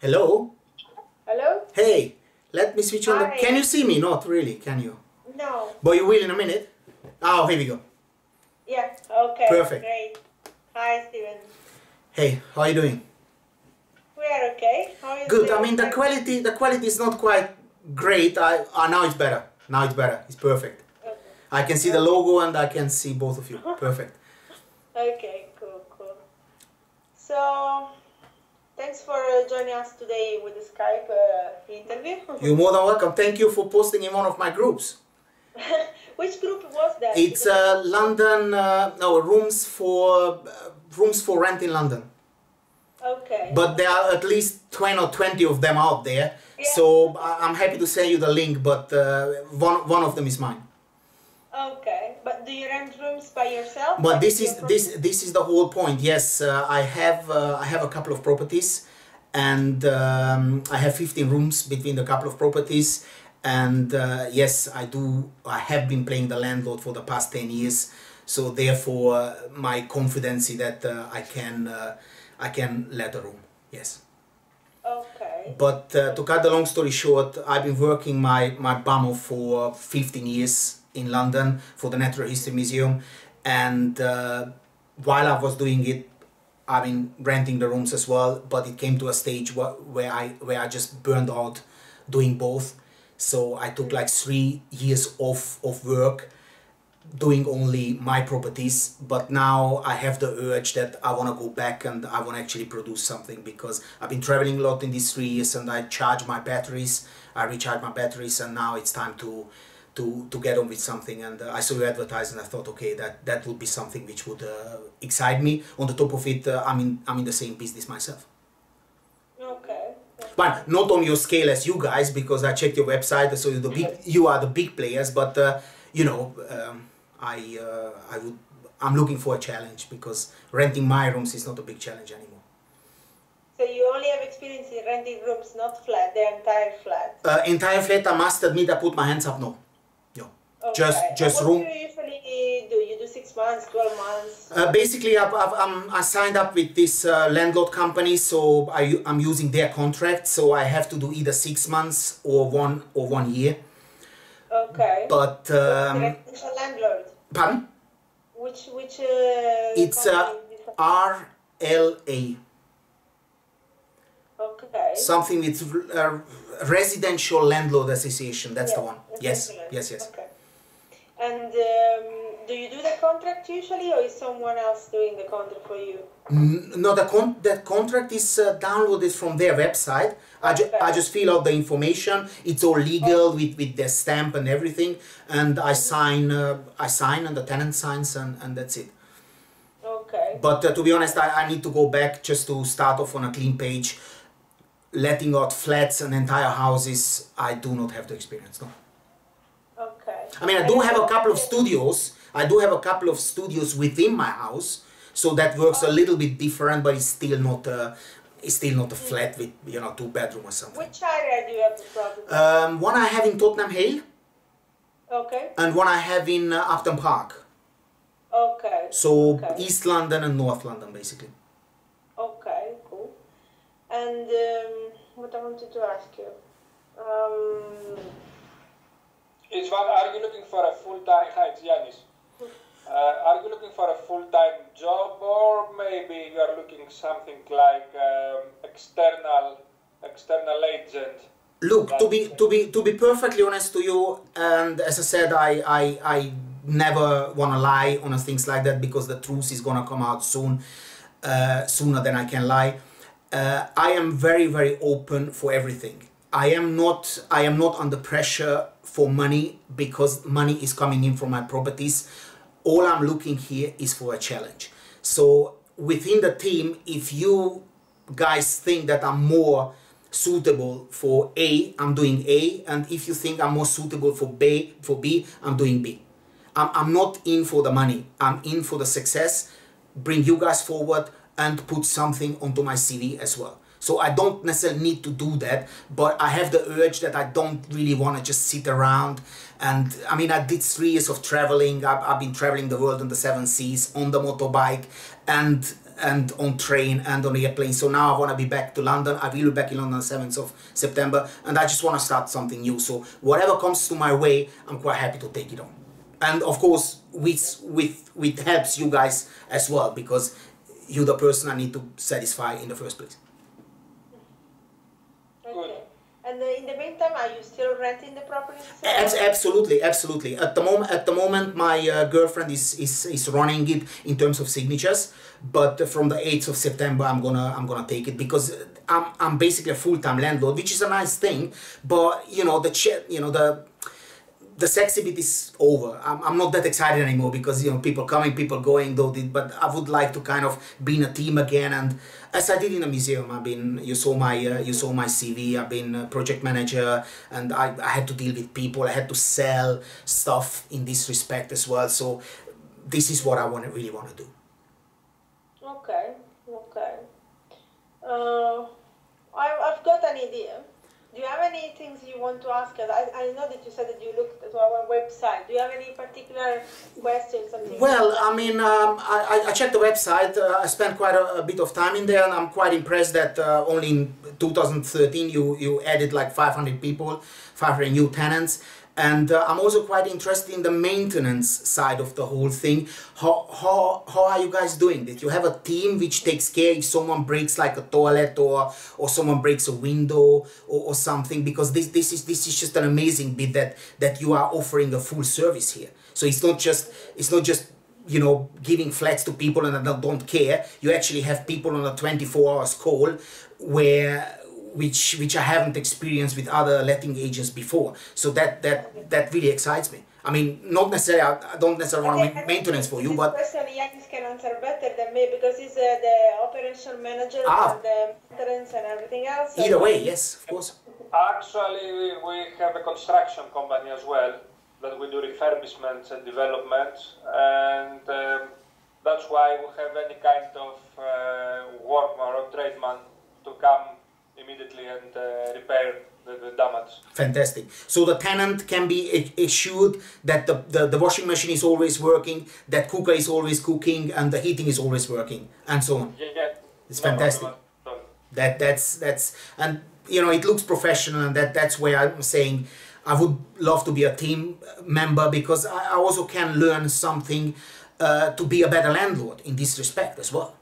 Hello? Hello? Hey, let me switch on the... Hi. Can you see me? Not really, can you? No. But you will in a minute. Oh, here we go. Yeah, okay. Perfect. Great. Hi, Steven. Hey, how are you doing? We are okay. How are you Good. doing? I mean, the quality is not quite great. Now it's better. Now it's better. It's perfect. Okay. I can see the logo and I can see both of you. Perfect. Okay, cool. So, thanks for joining us today with the Skype interview. You're more than welcome. Thank you for posting in one of my groups. Which group was that? It's London, no, rooms for rent in London. Okay. But there are at least 20 of them out there. Yeah. So I'm happy to send you the link, but one of them is mine. Okay, but do you rent rooms by yourself? But this is the whole point. Yes, I have a couple of properties, and I have 15 rooms between the couple of properties. And yes, I have been playing the landlord for the past 10 years. So therefore, my confidence is that I can let a room. Yes. Okay. But to cut the long story short, I've been working my bum off for 15 years in London for the Natural History Museum, and while I was doing it, I've been renting the rooms as well. But it came to a stage where I just burned out doing both. So I took like 3 years off of work, doing only my properties. But now I have the urge that I want to go back and I want to actually produce something, because I've been traveling a lot in these 3 years, and I recharge my batteries, and now it's time to get on with something. And I saw you advertise, and I thought, okay, that would be something which would excite me. On the top of it, I'm in the same business myself. Okay. But not on your scale as you guys, because I checked your website, so you are the big players. But you know, I'm looking for a challenge, because renting my rooms is not a big challenge anymore. So you only have experience in renting rooms, not flat, the entire flat? Entire flat, I must admit, I put my hands up, no. Okay. Just what room. do you usually do? You do 6 months, 12 months? Basically, I signed up with this landlord company, so I'm using their contract. So I have to do either 6 months or 1 year. Okay. But residential landlord. Pardon? Which it's RLA. Okay. Something with Residential Landlord Association. That's the one. Yes. Okay. And do you do the contract usually, or is someone else doing the contract for you? No, that contract is downloaded from their website. Okay. I just fill out the information. It's all legal with their stamp and everything, and I sign and the tenant signs, and that's it. Okay. But to be honest, I need to go back just to start off on a clean page. Letting out flats and entire houses, I do not have the experience, no. Okay. I mean, I do have a couple of studios. I do have a couple of studios within my house, so that works a little bit different, but it's still not a flat with 2 bedroom or something. Which area do you have the property? One I have in Tottenham Hale. Okay. And one I have in Upton Park. Okay. So okay. East London and North London, basically. Okay, cool. And what I wanted to ask you. Are you looking for a full-time? Hi, it's Yanis. Are you looking for a full-time job, or maybe you are looking something like external agent? Look, to be perfectly honest to you, and as I said, I never want to lie on things like that, because the truth is gonna come out soon, sooner than I can lie. I am very, very open for everything. I am not under pressure for money, because money is coming in from my properties. All I'm looking here is for a challenge. So within the team, if you guys think that I'm more suitable for A, I'm doing A, and if you think I'm more suitable for B, I'm doing B. I'm not in for the money. I'm in for the success, bring you guys forward, and put something onto my CV as well. So I don't necessarily need to do that, but I have the urge that I don't really want to just sit around. And I mean, I did 3 years of traveling. I've been traveling the world on the 7 seas on the motorbike, and and on train and on airplane. So now I want to be back to London. I will be back in London on 7th of September, and I just want to start something new. So whatever comes to my way, I'm quite happy to take it on. And of course, with helps you guys as well, because you're the person I need to satisfy in the first place. Okay. And in the meantime, are you still renting the property? Absolutely, absolutely. At the moment, my girlfriend is running it in terms of signatures. But from the 8th of September, I'm gonna take it, because I'm basically a full-time landlord, which is a nice thing. But you know the sexy bit is over. I'm not that excited anymore, because you know, people coming, people going, but I would like to kind of be in a team again. And as I did in a museum, you saw my CV. I've been a project manager, and I had to deal with people. I had to sell stuff in this respect as well. So this is what I really want to do. Okay. I've got an idea. Do you have any things you want to ask us? I know that you said that you looked at our website. Do you have any particular questions? Well, I mean, I checked the website. I spent quite a bit of time in there, and I'm quite impressed that only in 2013 you added like 500 people, 500 new tenants. And I'm also quite interested in the maintenance side of the whole thing. How are you guys doing this? You have a team which takes care if someone breaks like a toilet or someone breaks a window or something, because this is just an amazing bit that you are offering a full service here. So it's not just you know, giving flats to people and they don't care. You actually have people on a 24 hours call which I haven't experienced with other letting agents before. So that really excites me. I mean, not necessarily, I don't necessarily want maintenance for you, but... This question Yanis can answer better than me, because he's the operation manager and the maintenance and everything else. So either way, yes, of course. Actually, we have a construction company as well, that we do refurbishments and developments, and that's why we have any kind of workman or tradesman to come immediately and repair the damage. Fantastic. So the tenant can be assured that the washing machine is always working, that cooker is always cooking, and the heating is always working, and so on. Yeah. It's fantastic. That's and you know, it looks professional, and that's where I'm saying I would love to be a team member, because I also can learn something to be a better landlord in this respect as well.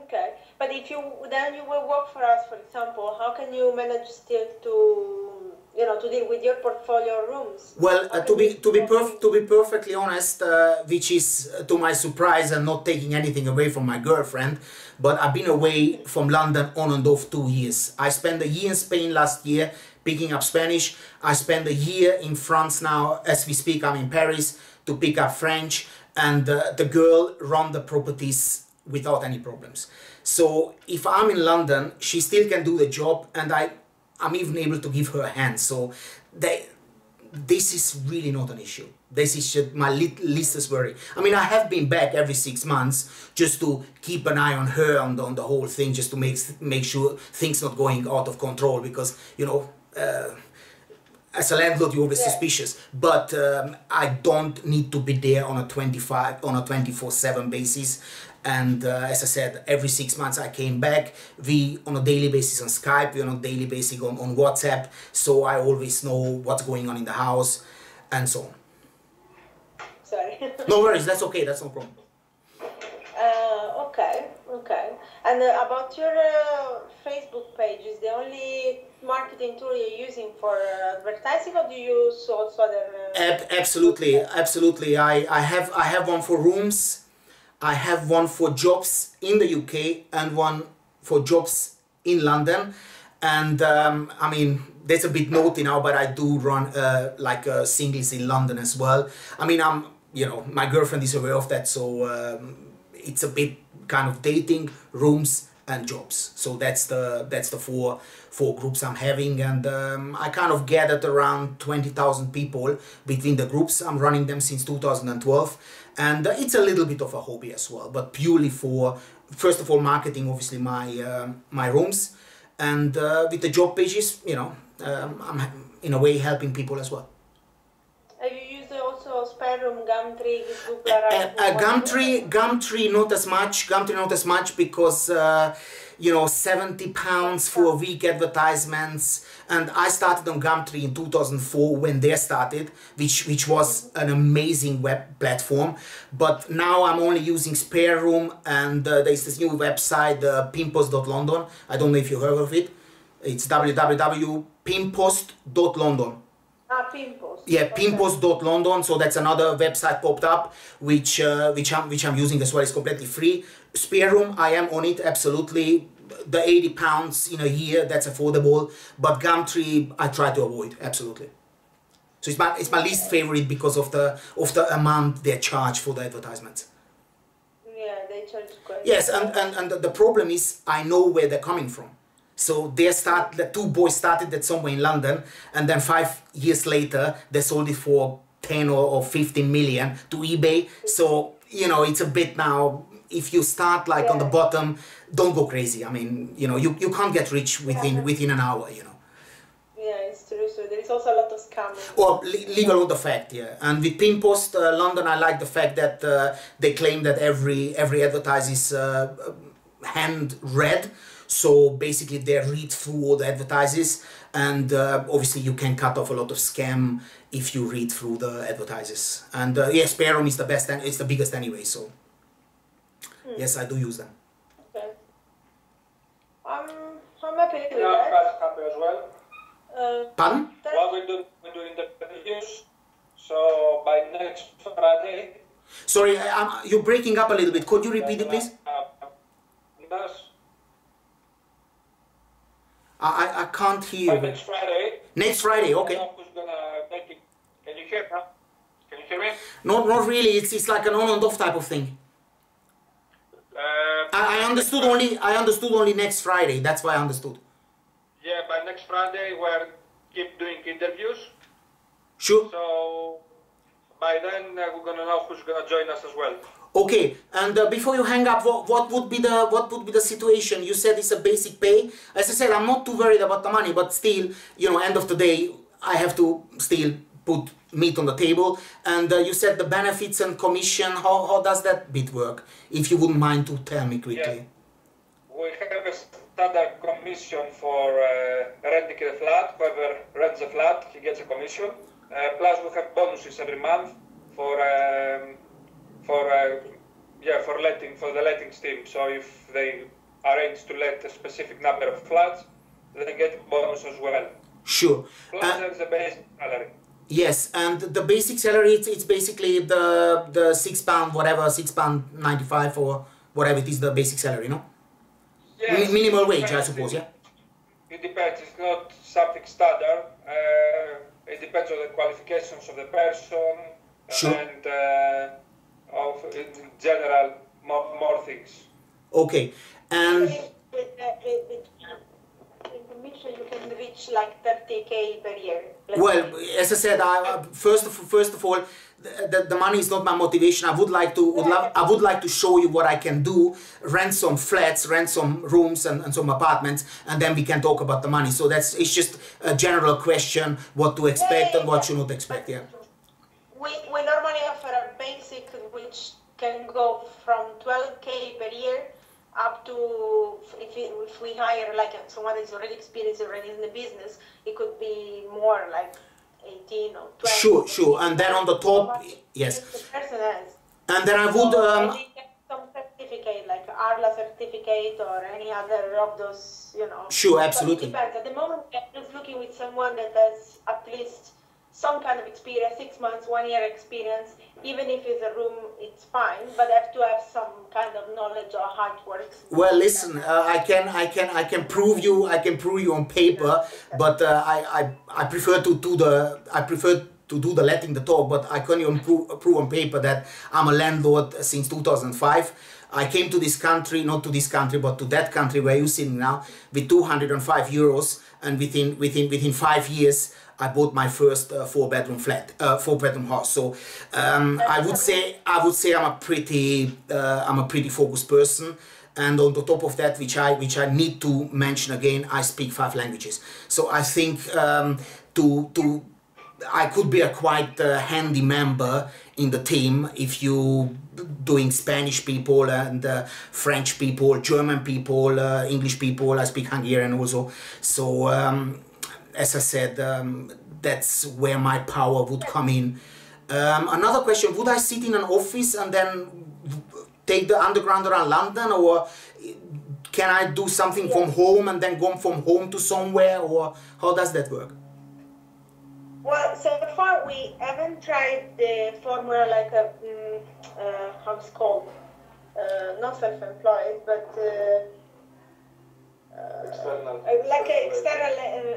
Okay, but if you will work for us, for example, how can you manage still to deal with your portfolio rooms? Well, to be perfectly honest, which is to my surprise and not taking anything away from my girlfriend, but I've been away from London on and off 2 years. I spent a year in Spain last year picking up Spanish. I spent a year in France now. As we speak, I'm in Paris to pick up French, and the girl run the properties without any problems. So if I'm in London, she still can do the job, and I'm even able to give her a hand. So this is really not an issue. This is just my least worry. I mean, I have been back every 6 months just to keep an eye on her, on the whole thing, just to make sure things not going out of control, because you know, as a landlord, you're always suspicious, but I don't need to be there on a 24/7 basis. And as I said, every 6 months I came back. We on a daily basis on Skype, we on a daily basis on WhatsApp, so I always know what's going on in the house and so on. Sorry. No worries, that's okay, that's no problem. Okay. And about your Facebook page, is the only marketing tool you're using for advertising, or do you use also other? Absolutely. I have one for rooms. I have one for jobs in the UK and one for jobs in London. And I mean, that's a bit naughty now, but I do run like singles in London as well. I mean, my girlfriend is aware of that, so it's a bit kind of dating, rooms and jobs. So that's the four groups I'm having, and I kind of gathered around 20,000 people between the groups. I'm running them since 2012, and it's a little bit of a hobby as well, but purely for, first of all, marketing obviously my rooms, and with the job pages, I'm in a way helping people as well. Have you used also spare room, Gumtree, Zoopla, Gumtree not as much. Gumtree not as much because you know, £70 for a week advertisements. And I started on Gumtree in 2004 when they started, which was an amazing web platform. But now I'm only using Spare Room, and there's this new website, pinpost.london. I don't know if you heard of it. It's www.pinpost.london. Pinpost. Yeah, pinpost.london. So that's another website popped up, which I'm using as well. It's completely free. Spare Room, I am on it absolutely. The £80 in a year, that's affordable. But Gumtree, I try to avoid absolutely. So it's my least favorite because of the amount they charge for the advertisements. Yeah, they charge quite. Yes, and the problem is I know where they're coming from. So the two boys started that somewhere in London, and then 5 years later they sold it for 10 or 15 million to eBay. So you know, it's a bit now. If you start like on the bottom, don't go crazy. I mean, you know, you can't get rich within an hour, you know. Yeah, it's true. So there is also a lot of scamming. Or legal on the fact, yeah. And with Pinpost London, I like the fact that they claim that every advertise is hand read. So basically they read through all the advertises, and obviously you can cut off a lot of scam if you read through the advertises. And yes, Spare Room is the best, and it's the biggest anyway, so yes, I do use them. Okay. I'm happy with Yeah, that. I'm happy as well. Pardon? What we're doing the reviews. So by next Friday. Sorry, you're breaking up a little bit. Could you repeat it, please? I can't hear you. Next Friday. Next Friday, okay. Who's gonna make it? Can you hear me? Can you hear me? Not really. It's like an on and off type of thing. I understood only next Friday. That's why I understood. Yeah, by next Friday we'll keep doing interviews. Sure. So by then we're gonna know who's gonna join us as well. Okay, and before you hang up, what would be the situation? You said it's a basic pay. As I said, I'm not too worried about the money, but still, you know, end of the day, I have to still put meat on the table. And you said the benefits and commission. How does that bit work? If you wouldn't mind to tell me quickly. Yeah. We have a standard commission for renting a flat. Whoever rents a flat, he gets a commission. Plus, we have bonuses every month for the lettings team. So if they arrange to let a specific number of flats, they get bonus as well. Sure. Plus there's the basic salary. Yes, and the basic salary, it's basically the £6, whatever, £6.95 or whatever it is, the basic salary, no? Yes, minimal wage, I suppose, yeah? It depends. It's not something standard. It depends on the qualifications of the person. Sure. And of in general more things. Okay, and in commission you can reach like 30k per year. well, as I said, first of all, the money is not my motivation. I would like to show you what I can do, rent some flats, rent some rooms and some apartments, and then we can talk about the money. So it's just a general question, what to expect and what you not expect. Yeah. We normally offer a basic which can go from 12k per year up to, if we hire like someone that is already experienced, already in the business, it could be more like 18 or 20. Sure. And then on the top, yes. The person has. And then I would... some certificate, like ARLA certificate or any other of those, you know. Sure, absolutely. It depends. At the moment, I'm just looking with someone that has at least some kind of experience, 6 months, 1 year experience. Even if it's a room, it's fine, but they have to have some kind of knowledge or how it works. Well, listen, I can prove you on paper, but I prefer to do the letting the talk, but I can't even prove on paper that I'm a landlord since 2005. I came to this country, not to this country, but to that country where you're sitting now, with 205 euros, and within 5 years, I bought my first 4-bedroom flat, 4-bedroom house. So I would say I'm a pretty focused person. And on the top of that, which I need to mention again, I speak 5 languages. So I think to I could be a quite handy member in the team if you doing Spanish people and French people, German people, English people. I speak Hungarian also. So as I said, that's where my power would come in. Another question: would I sit in an office and then take the underground around London, or can I do something from home and then go from home to somewhere, or how does that work? Well, so far we haven't tried the formula like a, how it's called, not self-employed, but like an external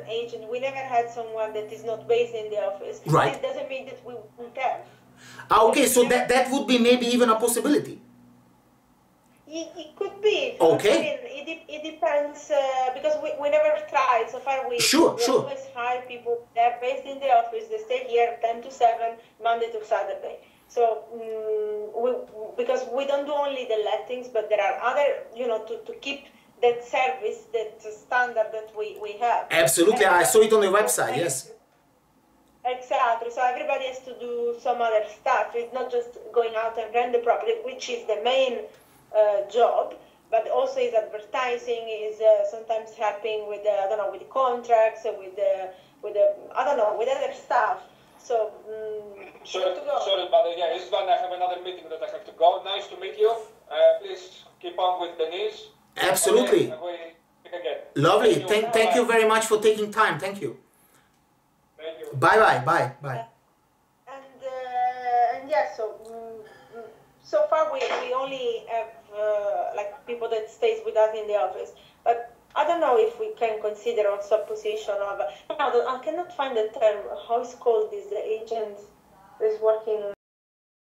agent. We never had someone that is not based in the office. Right. It doesn't mean that we won't have. Okay, so that would be maybe even a possibility. It could be. Okay. I mean, it depends, because we never tried. So far we always hire people that are based in the office. They stay here 10 to 7, Monday to Saturday. So because we don't do only the lettings, but there are other, to keep that service, that standard that we have. Absolutely, I saw it on the website, yes. Exactly, so everybody has to do some other stuff. It's not just going out and rent the property, which is the main job, but also is advertising, is sometimes helping with with the contracts, with other stuff. So sorry, but Istvan, I have another meeting that I have to go. Nice to meet you. Please keep on with Denise. Absolutely. Again. Lovely. Thank you very much for taking time. Thank you. Thank you. Bye. And yeah, so far we only have like people that stays with us in the office, but I don't know if we can consider also a position of I cannot find the term. How it's called, is the agent is working